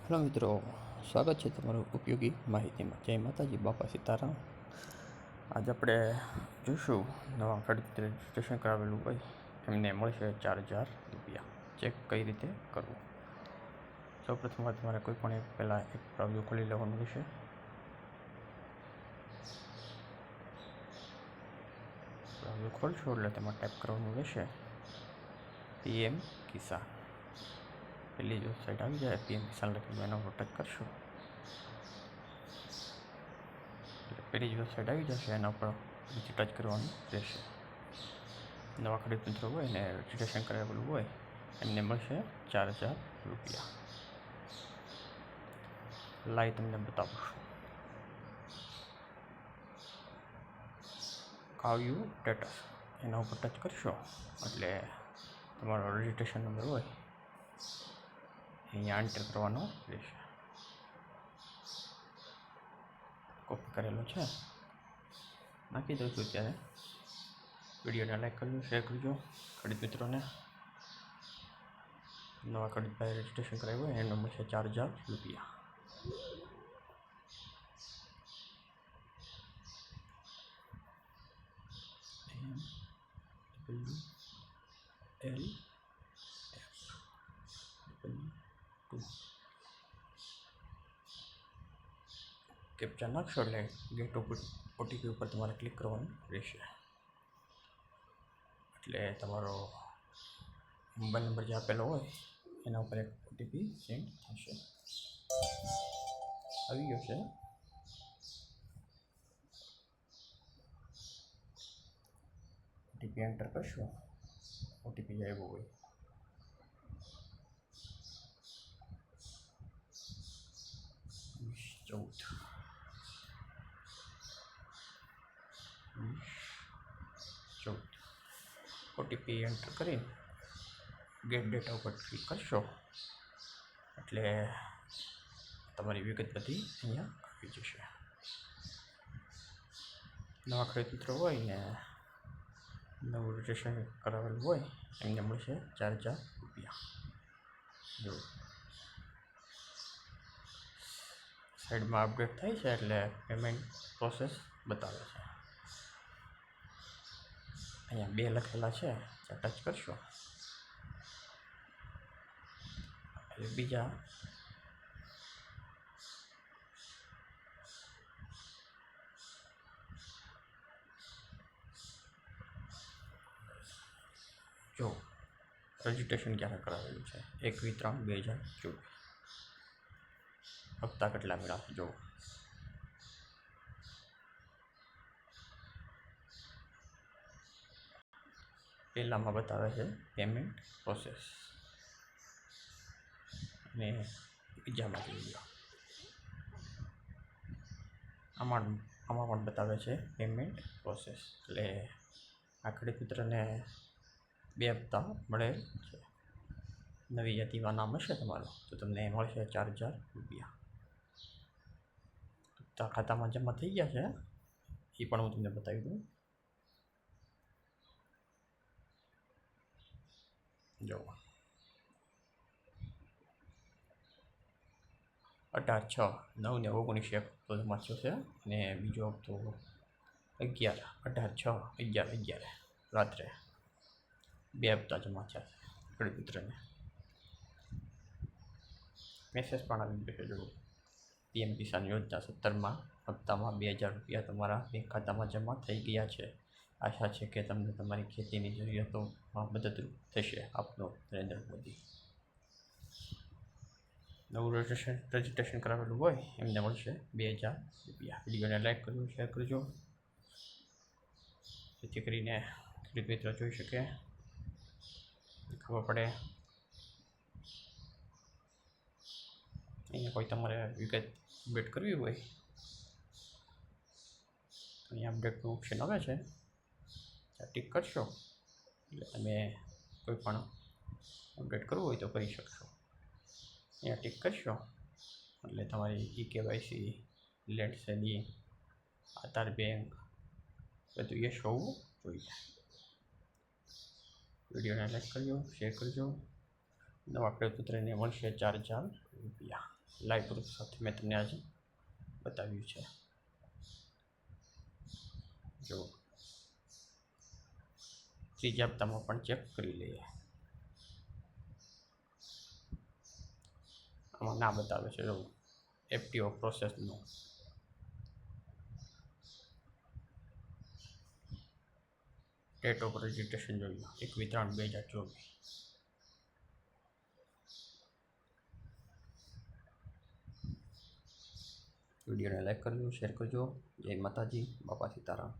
Hello મિત્રો, સ્વાગત છે તમારું ઉપયોગી માહિતીમાં. જય માતાજી, બાપા સીતારામ. આજે આપણે જોઈશું નવા ખેડૂત રજીસ્ટ્રેશન કરાવેલું હોય એમને મળશે 4,000 રૂપિયા. ચેક કઈ રીતે કરવું. સૌપ્રથમ તમારે કોઈ પણ પહેલાં એક બ્રાઉઝર ખોલી લેવાનું રહેશે. બ્રાઉઝર ખોલશો એટલે તેમાં ટાઈપ કરવાનું રહેશે PM કિસાન. પહેલી જ વેબસાઇટ આવી જાય PM કિસાન લખીને એના ઉપર ટચ કરશો એટલે પહેલી જ વેબસાઇટ આવી જશે. એના ઉપર નીચે ટચ કરવાનું રહેશે. નવા ખેડૂત મિત્રો હોય ને રજીસ્ટ્રેશન કરાવેલું હોય એમને મળશે 4,000 રૂપિયા. લાઈવ તમને બતાવું છું. કાવ્યુ સ્ટેટસ એના ઉપર ટચ કરશો એટલે તમારો રજીસ્ટ્રેશન નંબર હોય અહીંયા એન્ટર કરવાનો રહેશે. કોપી કરેલો છે નાખી દઉં છું. ત્યારે વિડીયોને લાઈક કરજો, શેર કરજો. ખેડૂત મિત્રોને નવા ખેડૂત ભાઈ રજીસ્ટ્રેશન કરાવ્યું હોય એનો મળશે 4,000 રૂપિયા. કેપ્ચા નાખશો એટલે ગેટ OTP ઉપર તમારે ક્લિક કરવાનું રહેશે. એટલે તમારો મોબાઈલ નંબર જે આપેલો હોય એના ઉપર એક OTP સેન્ડ થશે. આવી ગયો છે. OTP એન્ટર કરશો. OTP આવ્યો હોય ચૌદ OTP એન્ટર કરી ગેટ ડેટા ઉપર ક્લિક કરશો એટલે તમારી વિગત બધી અહીંયા આવી જશે. નવા ખેડૂત મિત્રો હોય ને નવું રજીસ્ટ્રેશન કરાવેલું હોય એમને મળશે 4,000 રૂપિયા. જો સાઈડમાં અપડેટ થાય છે એટલે પેમેન્ટ પ્રોસેસ બતાવે છે. અહીંયા 2 લખેલા છે ત્યાં ટચ કરશો એટલે બીજા જો રજીસ્ટ્રેશન ક્યારે કરાવેલું છે 1/3/2024. હપ્તા કેટલા મળ્યા જો પહેલામાં બતાવે છે પેમેન્ટ પ્રોસેસ અને બીજામાં જોઈ લો આમાં પણ બતાવે છે પેમેન્ટ પ્રોસેસ. એટલે આ ખેડૂત મિત્રને 2 હપ્તા મળે છે. નવી યાદીમાં નામ હશે તમારું તો તમને મળશે 4,000 રૂપિયા. હપ્તા ખાતામાં જમા થઈ ગયા છે એ પણ હું તમને બતાવી દઉં. જો 18/6/9 ને 19 હપ્તો જમા થયો છે અને બીજો હપ્તો 18/6/11 રાત્રે 2 હપ્તા જમા થયા છે. ખેડૂત મિત્રને મેસેજ પણ આવી ગયો છે. જો PM કિસાન યોજના 17માં હપ્તામાં 2,000 રૂપિયા તમારા બેંક ખાતામાં જમા થઈ ગયા છે. આશા છે કે તમને તમારી ખેતીની જરૂરિયાતોમાં મદદરૂપ થશે. આપનો નરેન્દ્ર મોદી. નવું રજીસ્ટ્રેશન કરાવેલું હોય એમને મળશે 2,000 રૂપિયા. વિડીયોને લાઈક કરજો, શેર કરજો જેથી કરીને ખેડૂત મિત્રો જોઈ શકે, ખબર પડે. અહીંયા કોઈ તમારે વિગત અપડેટ કરવી હોય અહીંયા અપડેટનું ઓપ્શન આવે છે ત્યાં ટિક કરશો એટલે તમે કોઈ પણ અપડેટ કરવું હોય તો કરી શકશો. અહીંયા ટિક કરશો એટલે તમારી KYC, લેન્ડ સેલિંગ, આધાર બેંક બધું યસ હોવું જોઈએ. વિડીયોને લાઈક કરજો, શેર કરજો. નવા ખેડૂત મિત્રને મળશે 4,000 રૂપિયા. લાઈવ પ્રૂફ સાથે મેં તમને આજે બતાવ્યું છે. જો ત્રીજા હપ્તામાં પણ ચેક કરી લઈએ. આમાં ના બતાવે છે જો એફટીઓ પ્રોસેસનો. ડેટ ઓફ રજિસ્ટ્રેશન જોઈ લો 21/3/2024. વિડીયોને લાઈક કરજો, શેર કરજો. જય માતાજી, બાપા સીતારામ.